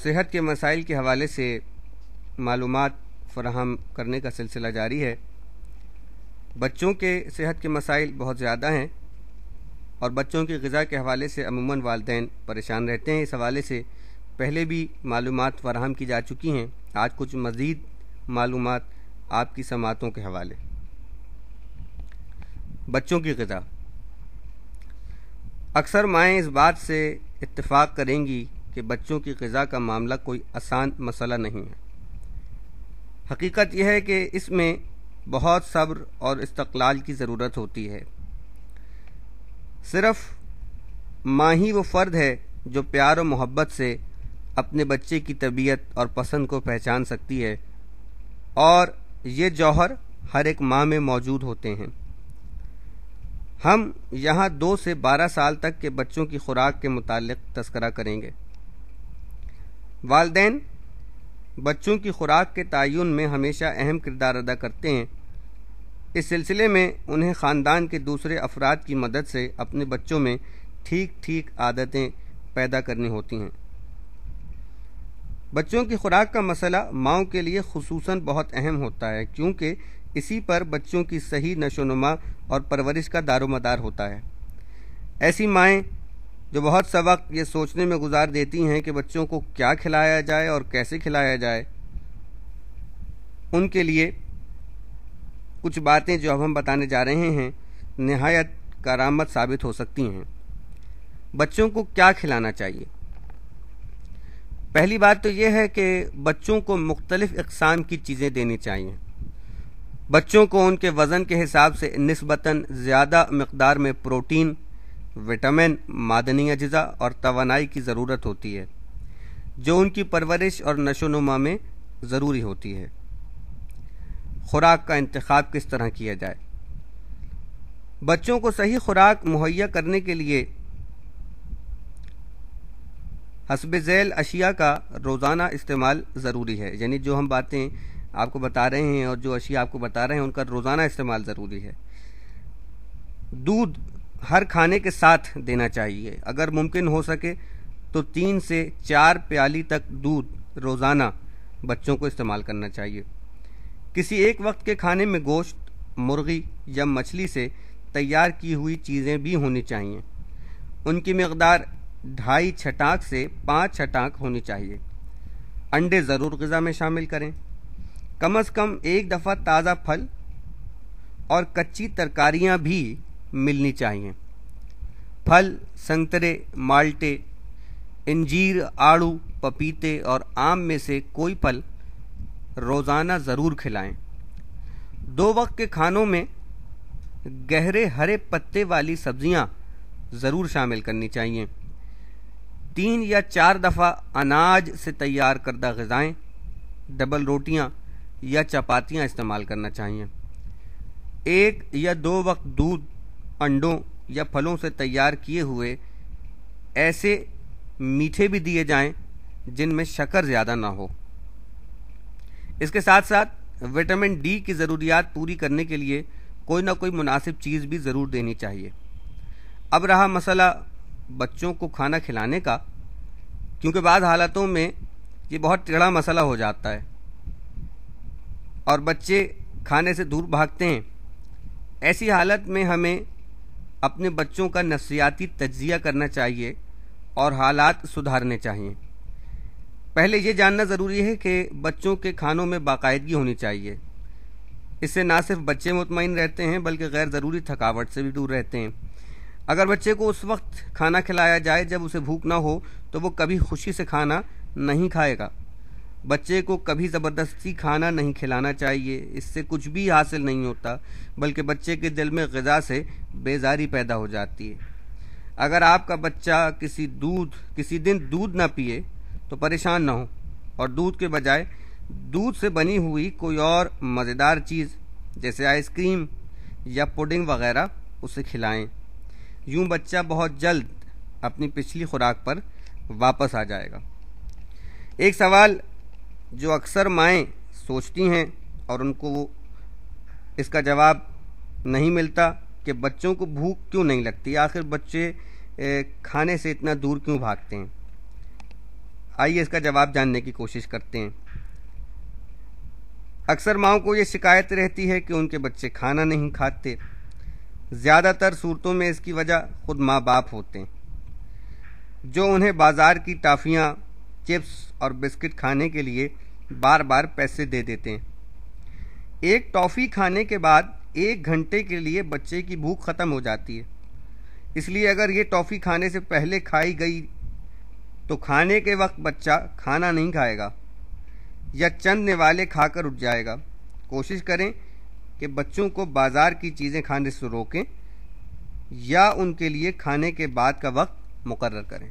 صحت کے مسائل کے حوالے سے معلومات فراہم کرنے کا سلسلہ جاری ہے۔ بچوں کے صحت کے مسائل بہت زیادہ ہیں اور بچوں کی غذا کے حوالے سے عموماً والدین پریشان رہتے ہیں۔ اس حوالے سے پہلے بھی معلومات فراہم کی جا چکی ہیں۔ آج کچھ مزید معلومات آپ کی سماعتوں کے حوالے۔ بچوں کی غذا۔ اکثر مائیں اس بات سے اتفاق کریں گی کہ بچوں کی غذا کا معاملہ کوئی آسان مسئلہ نہیں ہے۔ حقیقت یہ ہے کہ اس میں بہت صبر اور استقلال کی ضرورت ہوتی ہے۔ صرف ماں ہی وہ فرد ہے جو پیار و محبت سے اپنے بچے کی طبیعت اور پسند کو پہچان سکتی ہے، اور یہ جوہر ہر ایک ماں میں موجود ہوتے ہیں۔ ہم یہاں 2 سے 12 سال تک کے بچوں کی خوراک کے متعلق تذکرہ کریں گے۔ والدین بچوں کی خوراک کے تعین میں ہمیشہ اہم کردار ادا کرتے ہیں۔ اس سلسلے میں انہیں خاندان کے دوسرے افراد کی مدد سے اپنے بچوں میں ٹھیک عادتیں پیدا کرنی ہوتی ہیں۔ بچوں کی خوراک کا مسئلہ ماؤں کے لیے خصوصاً بہت اہم ہوتا ہے، کیونکہ اسی پر بچوں کی صحیح نشو و نما اور پرورش کا دار و مدار ہوتا ہے۔ ایسی مائیں جو بہت سا وقت یہ سوچنے میں گزار دیتی ہیں کہ بچوں کو کیا کھلایا جائے اور کیسے کھلایا جائے، ان کے لیے کچھ باتیں جو اب ہم بتانے جا رہے ہیں نہایت کارآمد ثابت ہو سکتی ہیں۔ بچوں کو کیا کھلانا چاہیے؟ پہلی بات تو یہ ہے کہ بچوں کو مختلف اقسام کی چیزیں دینی چاہیے۔ بچوں کو ان کے وزن کے حساب سے نسبتاً زیادہ مقدار میں پروٹین، وٹامن، معدنی اجزاء اور توانائی کی ضرورت ہوتی ہے، جو ان کی پرورش اور نشو و نما میں ضروری ہوتی ہے۔ خوراک کا انتخاب کس طرح کیا جائے؟ بچوں کو صحیح خوراک مہیا کرنے کے لیے حسب ذیل اشیاء کا روزانہ استعمال ضروری ہے، یعنی جو ہم باتیں آپ کو بتا رہے ہیں اور جو اشیاء آپ کو بتا رہے ہیں ان کا روزانہ استعمال ضروری ہے۔ دودھ ہر کھانے کے ساتھ دینا چاہیے۔ اگر ممکن ہو سکے تو 3 سے 4 پیالی تک دودھ روزانہ بچوں کو استعمال کرنا چاہیے۔ کسی ایک وقت کے کھانے میں گوشت، مرغی یا مچھلی سے تیار کی ہوئی چیزیں بھی ہونی چاہیے۔ ان کی مقدار 2.5 چھٹانک سے 5 چھٹانک ہونی چاہیے۔ انڈے ضرور غذا میں شامل کریں۔ کم از کم ایک دفعہ تازہ پھل اور کچی ترکاریاں بھی ملنی چاہیے۔ پھل، سنترے، مالٹے، انجیر، آڑو، پپیتے اور آم میں سے کوئی پھل روزانہ ضرور کھلائیں۔ 2 وقت کے کھانوں میں گہرے ہرے پتے والی سبزیاں ضرور شامل کرنی چاہیے۔ 3 یا 4 دفعہ اناج سے تیار کردہ غذائیں، ڈبل روٹیاں یا چپاتیاں استعمال کرنا چاہیے۔ 1 یا 2 وقت دودھ، انڈوں یا پھلوں سے تیار کیے ہوئے ایسے میٹھے بھی دیے جائیں جن میں شکر زیادہ نہ ہو۔ اس کے ساتھ ساتھ وٹامن ڈی کی ضروریات پوری کرنے کے لیے کوئی نہ کوئی مناسب چیز بھی ضرور دینی چاہیے۔ اب رہا مسئلہ بچوں کو کھانا کھلانے کا، کیونکہ بعض حالتوں میں یہ بہت ٹیڑھا مسئلہ ہو جاتا ہے اور بچے کھانے سے دور بھاگتے ہیں۔ ایسی حالت میں ہمیں اپنے بچوں کا نفسیاتی تجزیہ کرنا چاہیے اور حالات سدھارنے چاہیے۔ پہلے یہ جاننا ضروری ہے کہ بچوں کے کھانوں میں باقاعدگی ہونی چاہیے۔ اس سے نہ صرف بچے مطمئن رہتے ہیں بلکہ غیر ضروری تھکاوٹ سے بھی دور رہتے ہیں۔ اگر بچے کو اس وقت کھانا کھلایا جائے جب اسے بھوک نہ ہو تو وہ کبھی خوشی سے کھانا نہیں کھائے گا۔ بچے کو کبھی زبردستی کھانا نہیں کھلانا چاہیے، اس سے کچھ بھی حاصل نہیں ہوتا بلکہ بچے کے دل میں غذا سے بیزاری پیدا ہو جاتی ہے۔ اگر آپ کا بچہ کسی دن دودھ نہ پیے تو پریشان نہ ہو اور دودھ کے بجائے دودھ سے بنی ہوئی کوئی اور مزیدار چیز جیسے آئس کریم یا پوڈنگ وغیرہ اسے کھلائیں۔ یوں بچہ بہت جلد اپنی پچھلی خوراک پر واپس آ جائے گا۔ ایک سوال جو اکثر مائیں سوچتی ہیں اور ان کو اس کا جواب نہیں ملتا کہ بچوں کو بھوک کیوں نہیں لگتی، آخر بچے کھانے سے اتنا دور کیوں بھاگتے ہیں۔ آئیے اس کا جواب جاننے کی کوشش کرتے ہیں۔ اکثر ماؤں کو یہ شکایت رہتی ہے کہ ان کے بچے کھانا نہیں کھاتے۔ زیادہ تر صورتوں میں اس کی وجہ خود ماں باپ ہوتے ہیں، جو انہیں بازار کی ٹافیاں، چپس اور بسکٹ کھانے کے لیے بار بار پیسے دے دیتے ہیں۔ ایک ٹافی کھانے کے بعد 1 گھنٹے کے لیے بچے کی بھوک ختم ہو جاتی ہے، اس لیے اگر یہ ٹافی کھانے سے پہلے کھائی گئی تو کھانے کے وقت بچہ کھانا نہیں کھائے گا یا چند نوالے کھا کر اٹھ جائے گا۔ کوشش کریں کہ بچوں کو بازار کی چیزیں کھانے سے روکیں یا ان کے لیے کھانے کے بعد کا وقت مقرر کریں۔